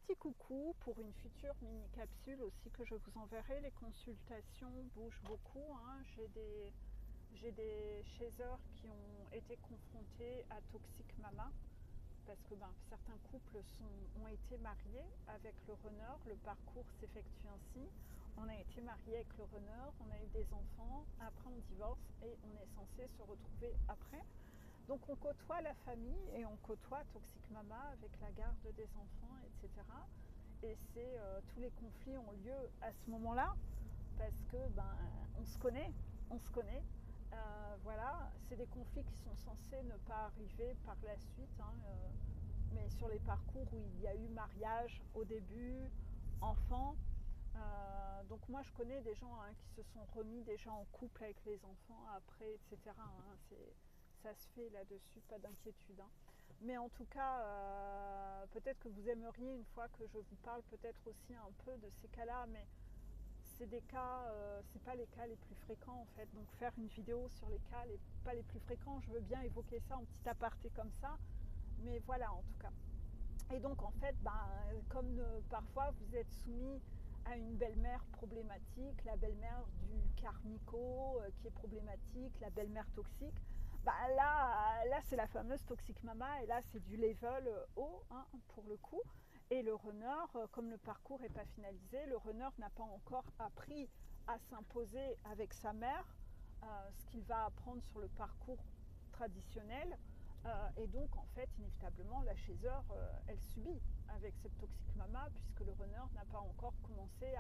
petit coucou pour une future mini-capsule aussi que je vous enverrai. Les consultations bougent beaucoup. Hein. J'ai des chasseurs qui ont été confrontés à Toxic Mama parce que certains couples ont été mariés avec le runner. Le parcours s'effectue ainsi. On a été mariés avec le runner, on a eu des enfants, après on divorce et on est censé se retrouver après. Donc on côtoie la famille et on côtoie Toxic Mama avec la garde des enfants, etc. Et tous les conflits ont lieu à ce moment-là parce que on se connaît. Voilà, c'est des conflits qui sont censés ne pas arriver par la suite, hein, mais sur les parcours où il y a eu mariage au début, enfants. Donc moi je connais des gens qui se sont remis déjà en couple avec les enfants après, etc. Hein, ça se fait là-dessus, pas d'inquiétude. Hein. Mais en tout cas, peut-être que vous aimeriez une fois que je vous parle peut-être aussi un peu de ces cas-là, mais c'est des cas, c'est pas les cas les plus fréquents en fait. Donc faire une vidéo sur les cas pas les plus fréquents, je veux bien évoquer ça en petit aparté comme ça, mais voilà en tout cas. Et donc en fait, comme parfois vous êtes soumis à une belle-mère problématique, la belle-mère du karmico qui est problématique, la belle-mère toxique, là c'est la fameuse Toxic Mama et là c'est du level haut hein, pour le coup. Et le runner, comme le parcours n'est pas finalisé, le runner n'a pas encore appris à s'imposer avec sa mère, ce qu'il va apprendre sur le parcours traditionnel. Et donc, en fait, inévitablement, la chasseur, elle subit avec cette Toxic Mama, puisque le runner n'a pas encore commencé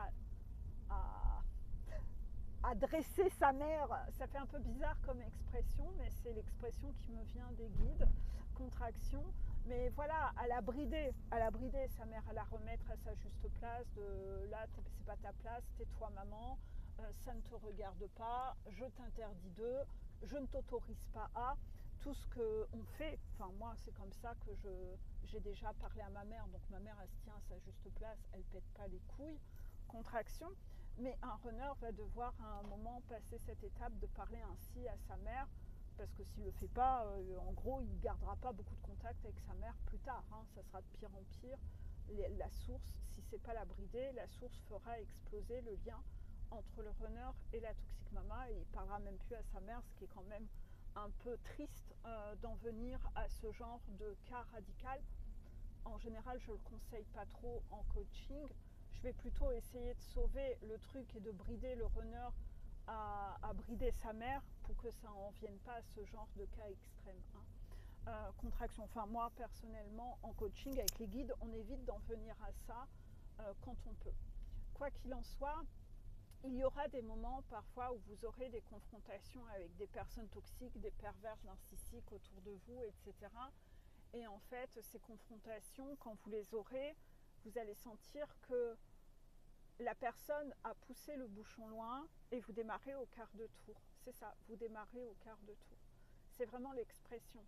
à dresser sa mère. Ça fait un peu bizarre comme expression, mais c'est l'expression qui me vient des guides, contraction. Mais voilà, à la brider sa mère, à la remettre à sa juste place, de là, c'est pas ta place, tais-toi maman, ça ne te regarde pas, je t'interdis de, je ne t'autorise pas à, tout ce qu'on fait, enfin moi c'est comme ça que j'ai déjà parlé à ma mère, donc ma mère elle se tient à sa juste place, elle pète pas les couilles, contraction, mais un runner va devoir à un moment passer cette étape de parler ainsi à sa mère, parce que s'il ne le fait pas, en gros il ne gardera pas beaucoup de contact avec sa mère plus tard, hein, ça sera de pire en pire, la source, si c'est pas la brider, la source fera exploser le lien entre le runner et la Toxic Mama, et il parlera même plus à sa mère, ce qui est quand même un peu triste d'en venir à ce genre de cas radical. En général, je ne le conseille pas trop en coaching. Je vais plutôt essayer de sauver le truc et de brider le runner à brider sa mère pour que ça n'en vienne pas à ce genre de cas extrême. Hein. Contraction. Enfin, moi, personnellement, en coaching, avec les guides, on évite d'en venir à ça quand on peut. Quoi qu'il en soit, il y aura des moments parfois où vous aurez des confrontations avec des personnes toxiques, des pervers narcissiques autour de vous, etc. Et en fait, ces confrontations, quand vous les aurez, vous allez sentir que la personne a poussé le bouchon loin et vous démarrez au quart de tour. C'est ça, vous démarrez au quart de tour. C'est vraiment l'expression.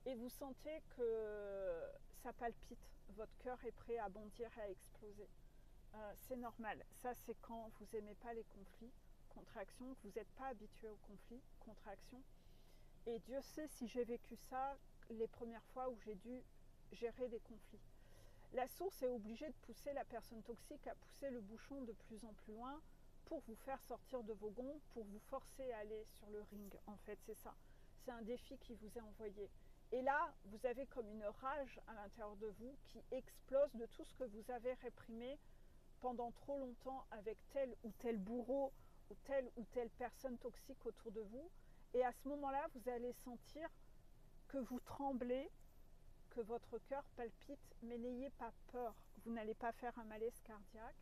Et vous sentez que ça palpite, votre cœur est prêt à bondir et à exploser. C'est normal. Ça, c'est quand vous n'aimez pas les conflits, contraction, que vous n'êtes pas habitué aux conflits, contraction. Et Dieu sait si j'ai vécu ça les premières fois où j'ai dû gérer des conflits. La source est obligée de pousser la personne toxique à pousser le bouchon de plus en plus loin pour vous faire sortir de vos gonds, pour vous forcer à aller sur le ring. En fait, c'est ça. C'est un défi qui vous est envoyé. Et là, vous avez comme une rage à l'intérieur de vous qui explose de tout ce que vous avez réprimé pendant trop longtemps avec tel ou tel bourreau ou telle personne toxique autour de vous. Et à ce moment-là, vous allez sentir que vous tremblez, que votre cœur palpite, mais n'ayez pas peur. Vous n'allez pas faire un malaise cardiaque.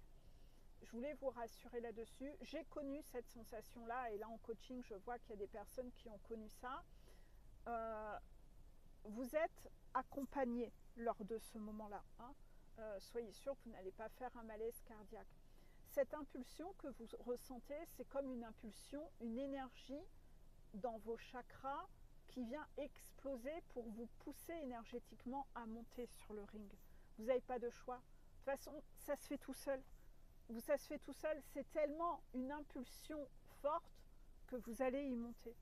Je voulais vous rassurer là-dessus. J'ai connu cette sensation-là, et là en coaching, je vois qu'il y a des personnes qui ont connu ça. Vous êtes accompagné lors de ce moment-là. Hein. Soyez sûr que vous n'allez pas faire un malaise cardiaque. Cette impulsion que vous ressentez, c'est comme une impulsion, une énergie dans vos chakras qui vient exploser pour vous pousser énergétiquement à monter sur le ring. Vous n'avez pas de choix. De toute façon, ça se fait tout seul. Ça se fait tout seul. C'est tellement une impulsion forte que vous allez y monter.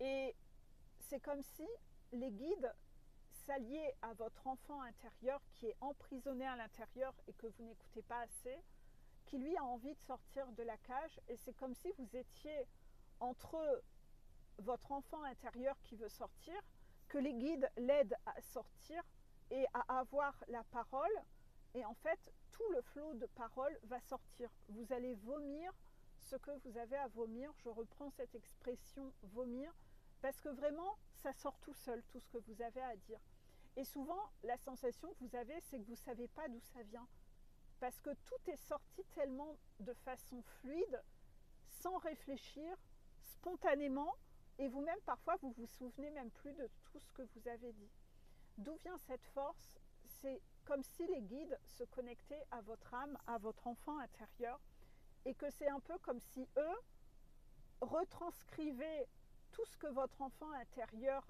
Et c'est comme si les guides, s'allier à votre enfant intérieur qui est emprisonné à l'intérieur et que vous n'écoutez pas assez, qui lui a envie de sortir de la cage, et c'est comme si vous étiez entre votre enfant intérieur qui veut sortir, que les guides l'aident à sortir et à avoir la parole, et en fait tout le flot de parole va sortir. Vous allez vomir ce que vous avez à vomir. Je reprends cette expression vomir parce que vraiment ça sort tout seul, tout ce que vous avez à dire. Et souvent la sensation que vous avez, c'est que vous ne savez pas d'où ça vient, parce que tout est sorti tellement de façon fluide, sans réfléchir, spontanément, et vous-même parfois vous vous souvenez même plus de tout ce que vous avez dit. D'où vient cette force? C'est comme si les guides se connectaient à votre âme, à votre enfant intérieur, et que c'est un peu comme si eux retranscrivaient tout ce que votre enfant intérieur,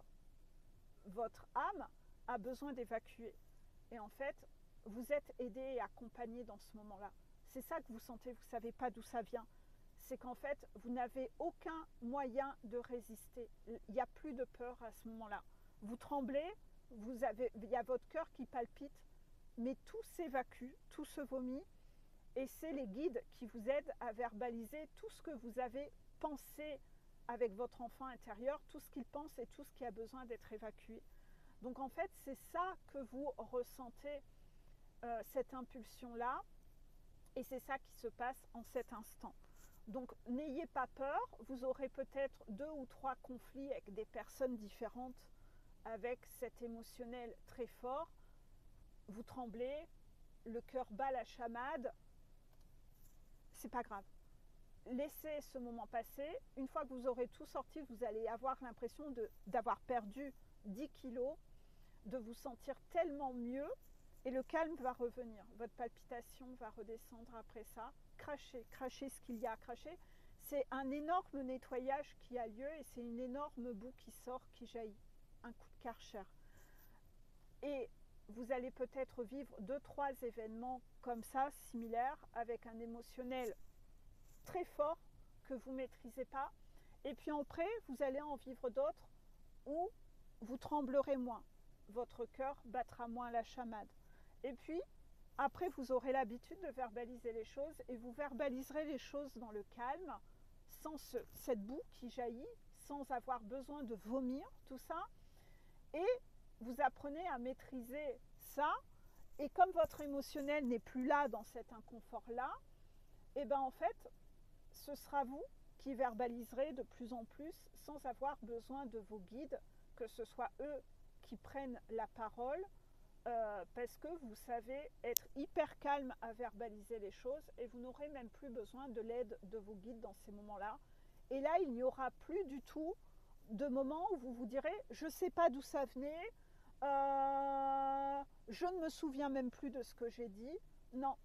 votre âme, a besoin d'évacuer. Et en fait, vous êtes aidé et accompagné dans ce moment-là. C'est ça que vous sentez, vous ne savez pas d'où ça vient. C'est qu'en fait, vous n'avez aucun moyen de résister. Il n'y a plus de peur à ce moment-là. Vous tremblez, il y a votre cœur qui palpite, mais tout s'évacue, tout se vomit, et c'est les guides qui vous aident à verbaliser tout ce que vous avez pensé avec votre enfant intérieur, tout ce qu'il pense et tout ce qui a besoin d'être évacué. Donc en fait, c'est ça que vous ressentez, cette impulsion-là, et c'est ça qui se passe en cet instant. Donc n'ayez pas peur, vous aurez peut-être 2 ou 3 conflits avec des personnes différentes, avec cet émotionnel très fort, vous tremblez, le cœur bat la chamade, c'est pas grave. Laissez ce moment passer. Une fois que vous aurez tout sorti, vous allez avoir l'impression d'avoir perdu 10 kilos, de vous sentir tellement mieux, et le calme va revenir. Votre palpitation va redescendre après ça. Crachez ce qu'il y a à cracher. C'est un énorme nettoyage qui a lieu, et c'est une énorme boue qui sort, qui jaillit. Un coup de Karcher. Et vous allez peut-être vivre 2-3 événements comme ça, similaires, avec un émotionnel très fort que vous ne maîtrisez pas. Et puis après, vous allez en vivre d'autres où vous tremblerez moins. Votre cœur battra moins la chamade. Et puis, après, vous aurez l'habitude de verbaliser les choses, et vous verbaliserez les choses dans le calme, sans cette boue qui jaillit, sans avoir besoin de vomir tout ça. Et vous apprenez à maîtriser ça, et comme votre émotionnel n'est plus là dans cet inconfort-là, et bien en fait, ce sera vous qui verbaliserez de plus en plus sans avoir besoin de vos guides, que ce soit eux qui prennent la parole, parce que vous savez être hyper calme à verbaliser les choses, et vous n'aurez même plus besoin de l'aide de vos guides dans ces moments-là. Et là, il n'y aura plus du tout de moments où vous vous direz « je ne sais pas d'où ça venait, je ne me souviens même plus de ce que j'ai dit ». Non,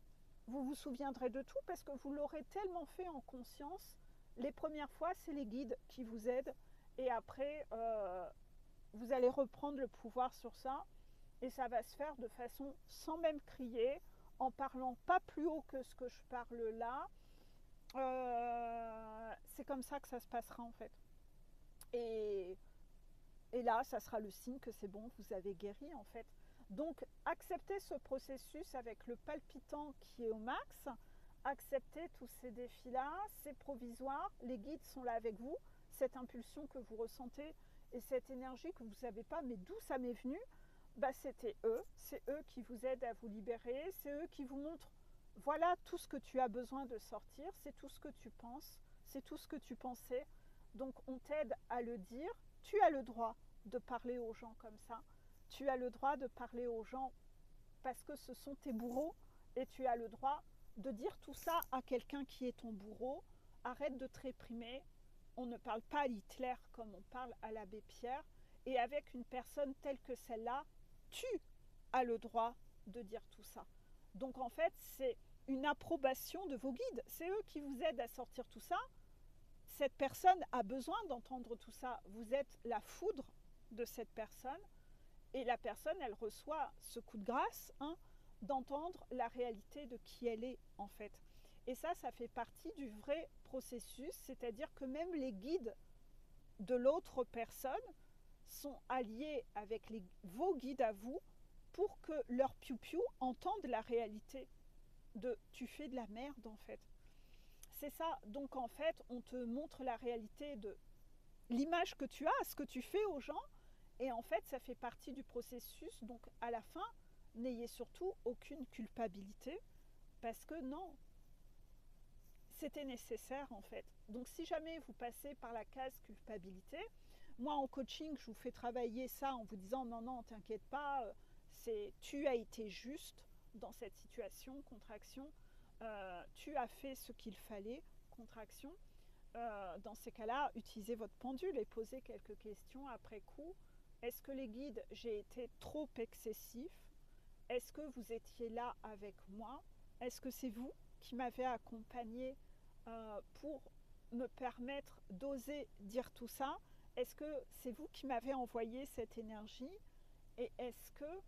vous vous souviendrez de tout parce que vous l'aurez tellement fait en conscience. Les premières fois, c'est les guides qui vous aident, et après, vous allez reprendre le pouvoir sur ça, et ça va se faire de façon sans même crier, en parlant pas plus haut que ce que je parle là. C'est comme ça que ça se passera en fait. Et là, ça sera le signe que c'est bon, vous avez guéri en fait. Donc, acceptez ce processus avec le palpitant qui est au max. Acceptez tous ces défis-là, c'est provisoire. Les guides sont là avec vous. Cette impulsion que vous ressentez et cette énergie que vous ne savez pas, mais d'où ça m'est venu, bah, c'était eux. C'est eux qui vous aident à vous libérer. C'est eux qui vous montrent, voilà tout ce que tu as besoin de sortir. C'est tout ce que tu penses. C'est tout ce que tu pensais. Donc, on t'aide à le dire. Tu as le droit de parler aux gens comme ça. Tu as le droit de parler aux gens parce que ce sont tes bourreaux, et tu as le droit de dire tout ça à quelqu'un qui est ton bourreau. Arrête de te réprimer. On ne parle pas à Hitler comme on parle à l'abbé Pierre. Et avec une personne telle que celle-là, tu as le droit de dire tout ça. Donc en fait, c'est une approbation de vos guides. C'est eux qui vous aident à sortir tout ça. Cette personne a besoin d'entendre tout ça. Vous êtes la foudre de cette personne, et la personne, elle reçoit ce coup de grâce, d'entendre la réalité de qui elle est en fait. Et ça fait partie du vrai processus, c'est-à-dire que même les guides de l'autre personne sont alliés avec vos guides à vous pour que leur piou-piou entende la réalité de tu fais de la merde en fait. C'est ça. Donc en fait, on te montre la réalité de l'image que tu as, ce que tu fais aux gens. Et en fait, ça fait partie du processus. Donc à la fin, n'ayez surtout aucune culpabilité. Parce que non, c'était nécessaire en fait. Donc si jamais vous passez par la case culpabilité, moi en coaching, je vous fais travailler ça en vous disant non, non, t'inquiète pas, tu as été juste dans cette situation, contraction, tu as fait ce qu'il fallait, contraction. Dans ces cas-là, utilisez votre pendule et posez quelques questions après coup. Est-ce que les guides, j'ai été trop excessif? Est-ce que vous étiez là avec moi? Est-ce que c'est vous qui m'avez accompagné pour me permettre d'oser dire tout ça? Est-ce que c'est vous qui m'avez envoyé cette énergie? Et est-ce que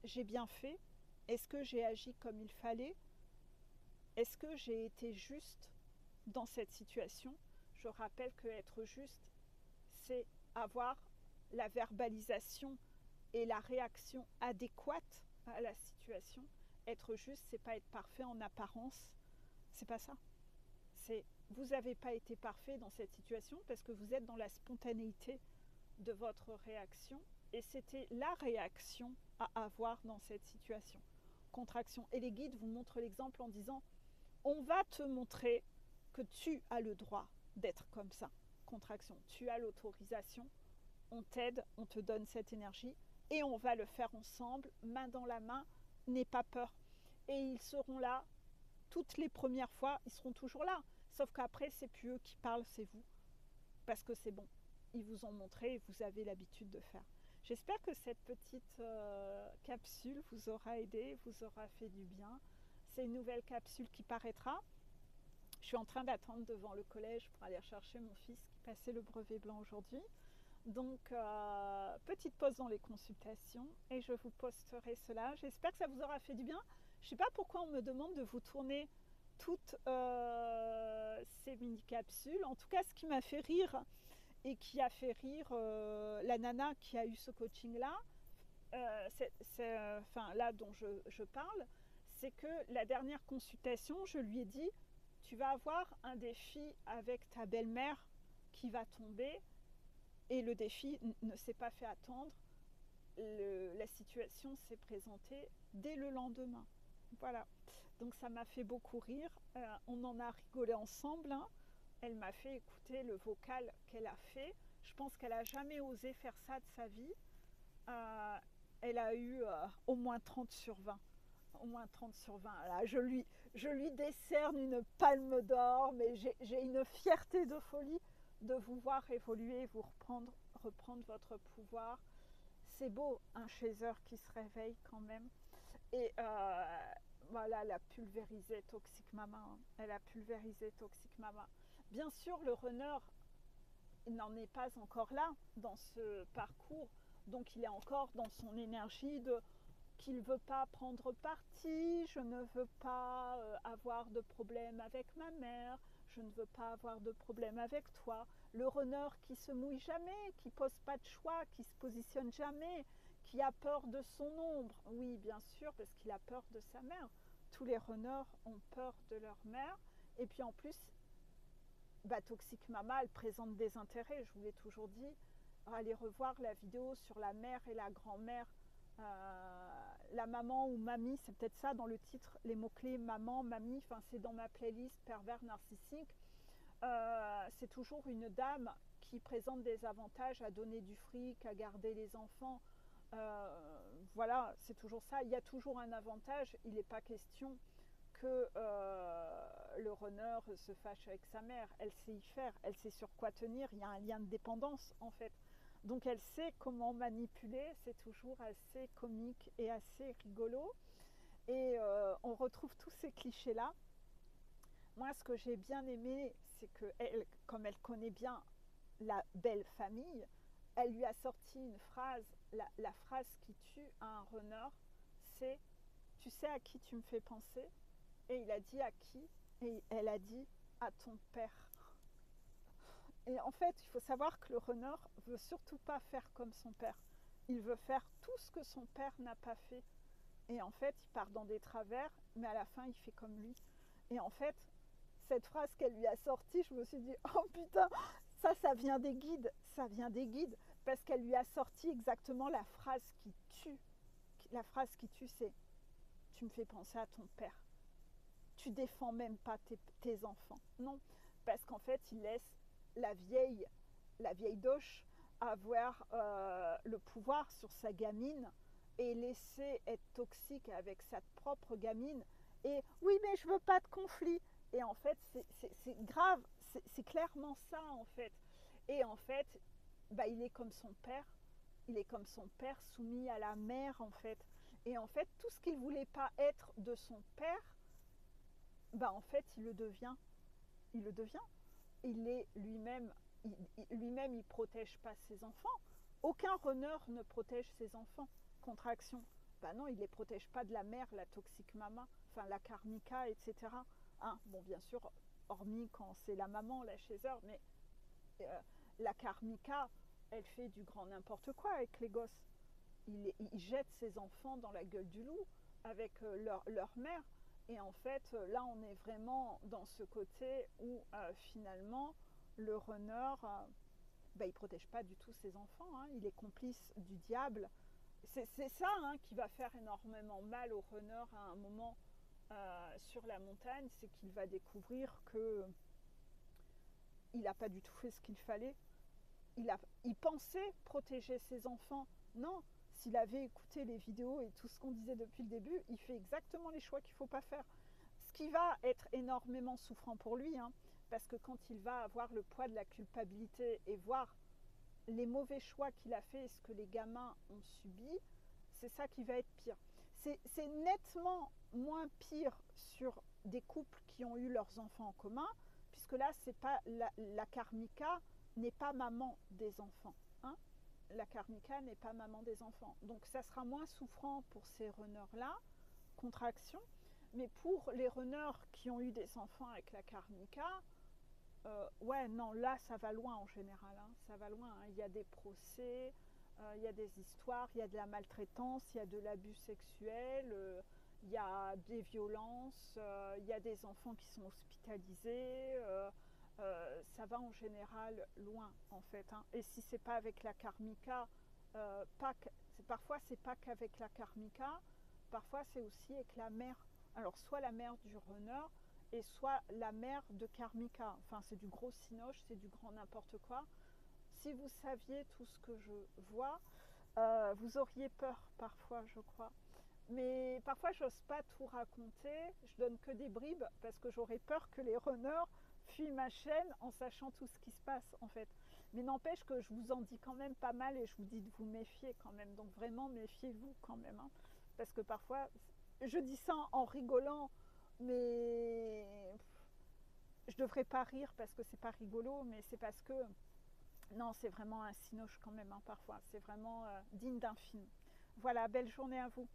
j'ai bien fait? Est-ce que j'ai agi comme il fallait? Est-ce que j'ai été juste dans cette situation? Je rappelle que être juste, c'est avoir la verbalisation et la réaction adéquate à la situation. Être juste, c'est pas être parfait en apparence. C'est pas ça. C'est vous n'avez pas été parfait dans cette situation parce que vous êtes dans la spontanéité de votre réaction et c'était la réaction à avoir dans cette situation. Contraction. Et les guides vous montrent l'exemple en disant on va te montrer que tu as le droit d'être comme ça. Contraction. Tu as l'autorisation. On t'aide, on te donne cette énergie et on va le faire ensemble, main dans la main. N'aie pas peur. Et ils seront là toutes les premières fois, ils seront toujours là. Sauf qu'après, c'est plus eux qui parlent, c'est vous. Parce que c'est bon. Ils vous ont montré et vous avez l'habitude de faire. J'espère que cette petite capsule vous aura aidé, vous aura fait du bien. C'est une nouvelle capsule qui paraîtra. Je suis en train d'attendre devant le collège pour aller chercher mon fils qui passait le brevet blanc aujourd'hui. Donc, petite pause dans les consultations et je vous posterai cela. J'espère que ça vous aura fait du bien. Je ne sais pas pourquoi on me demande de vous tourner toutes ces mini-capsules. En tout cas, ce qui m'a fait rire et qui a fait rire la nana qui a eu ce coaching-là, là dont je parle, c'est que la dernière consultation, je lui ai dit, tu vas avoir un défi avec ta belle-mère qui va tomber et le défi ne s'est pas fait attendre. La situation s'est présentée dès le lendemain. Voilà. Donc ça m'a fait beaucoup rire. On en a rigolé ensemble. Hein. Elle m'a fait écouter le vocal qu'elle a fait. Je pense qu'elle n'a jamais osé faire ça de sa vie. Elle a eu au moins 30 sur 20. Au moins 30 sur 20. Là, je lui décerne une palme d'or, mais j'ai une fierté de folie de vous voir évoluer, vous reprendre votre pouvoir. C'est beau, un chasseur qui se réveille quand même. Et voilà, elle a pulvérisé Toxic Mama. Hein. Elle a pulvérisé Toxic Mama. Bien sûr, le runner n'en est pas encore là dans ce parcours. Donc il est encore dans son énergie de qu'il ne veut pas prendre parti, je ne veux pas avoir de problème avec ma mère, je ne veux pas avoir de problème avec toi. Le runner qui se mouille jamais, qui pose pas de choix, qui se positionne jamais, qui a peur de son ombre. Oui, bien sûr, parce qu'il a peur de sa mère. Tous les runners ont peur de leur mère. Et puis en plus, Toxic Mama, elle présente des intérêts. Je vous l'ai toujours dit. Allez revoir la vidéo sur la mère et la grand-mère. La maman ou mamie, c'est peut-être ça dans le titre, les mots-clés maman, mamie, enfin c'est dans ma playlist pervers narcissique. C'est toujours une dame qui présente des avantages à donner du fric, à garder les enfants. Voilà, c'est toujours ça. Il y a toujours un avantage. Il n'est pas question que le runner se fâche avec sa mère. Elle sait y faire, elle sait sur quoi tenir. Il y a un lien de dépendance en fait. Donc elle sait comment manipuler, c'est toujours assez comique et assez rigolo. Et on retrouve tous ces clichés-là. Moi, ce que j'ai bien aimé, c'est que elle, comme elle connaît bien la belle famille, elle lui a sorti une phrase, la phrase qui tue un runner, c'est « Tu sais à qui tu me fais penser ?» Et il a dit « À qui ?» Et elle a dit « À ton père ». Et en fait, il faut savoir que le runner veut surtout pas faire comme son père. Il veut faire tout ce que son père n'a pas fait. Et en fait, il part dans des travers, mais à la fin, il fait comme lui. Et en fait, cette phrase qu'elle lui a sortie, je me suis dit, oh putain, ça vient des guides, ça vient des guides, parce qu'elle lui a sorti exactement la phrase qui tue. La phrase qui tue, c'est, tu me fais penser à ton père. Tu défends même pas tes enfants. Non, parce qu'en fait, il laisse la vieille doche avoir le pouvoir sur sa gamine et laisser être toxique avec sa propre gamine. Et oui, mais je veux pas de conflit. Et en fait, c'est grave, c'est clairement ça en fait. Et en fait, bah, il est comme son père. Il est comme son père, soumis à la mère en fait. Et en fait, tout ce qu'il voulait pas être de son père, bah en fait, il le devient. Il le devient. Il est lui-même, lui-même, il protège pas ses enfants. Aucun runner ne protège ses enfants. Contraction. Bah non, il les protège pas de la mère, la toxique mama, enfin la karmika, etc. Hein, bon, bien sûr, hormis quand c'est la maman, la chasseur, mais la karmika, elle fait du grand n'importe quoi avec les gosses. Il jette ses enfants dans la gueule du loup avec leur mère. Et en fait, là, on est vraiment dans ce côté où finalement, le runner, bah, il ne protège pas du tout ses enfants. Hein. Il est complice du diable. C'est ça hein, qui va faire énormément mal au runner à un moment sur la montagne, c'est qu'il va découvrir que il n'a pas du tout fait ce qu'il fallait. Il pensait protéger ses enfants. Non, s'il avait écouté les vidéos et tout ce qu'on disait depuis le début, il fait exactement les choix qu'il ne faut pas faire. Ce qui va être énormément souffrant pour lui, hein, parce que quand il va avoir le poids de la culpabilité et voir les mauvais choix qu'il a fait et ce que les gamins ont subi, c'est ça qui va être pire. C'est nettement moins pire sur des couples qui ont eu leurs enfants en commun, puisque là, c'est pas la karmika n'est pas maman des enfants. Hein. La karmika n'est pas maman des enfants. Donc ça sera moins souffrant pour ces runners-là, contraction. Mais pour les runners qui ont eu des enfants avec la karmika, ouais, non, là, ça va loin en général. Hein, ça va loin. Hein. Il y a des procès, il y a des histoires, il y a de la maltraitance, il y a de l'abus sexuel, il y a des violences, il y a des enfants qui sont hospitalisés. Ça va en général loin en fait. Hein. Et si c'est pas avec la karmika, parfois c'est pas qu'avec la karmika, parfois c'est aussi avec la mère. Alors soit la mère du runner et soit la mère de karmika. Enfin c'est du gros cinoche, c'est du grand n'importe quoi. Si vous saviez tout ce que je vois, vous auriez peur parfois je crois. Mais parfois j'ose pas tout raconter, je donne que des bribes parce que j'aurais peur que les runners fuient ma chaîne en sachant tout ce qui se passe en fait. Mais n'empêche que je vous en dis quand même pas mal et je vous dis de vous méfier quand même. Donc vraiment méfiez-vous quand même. Hein. Parce que parfois, je dis ça en rigolant, mais je devrais pas rire parce que c'est pas rigolo, mais c'est parce que non, c'est vraiment un cinoche quand même hein, parfois. C'est vraiment digne d'un film. Voilà, belle journée à vous.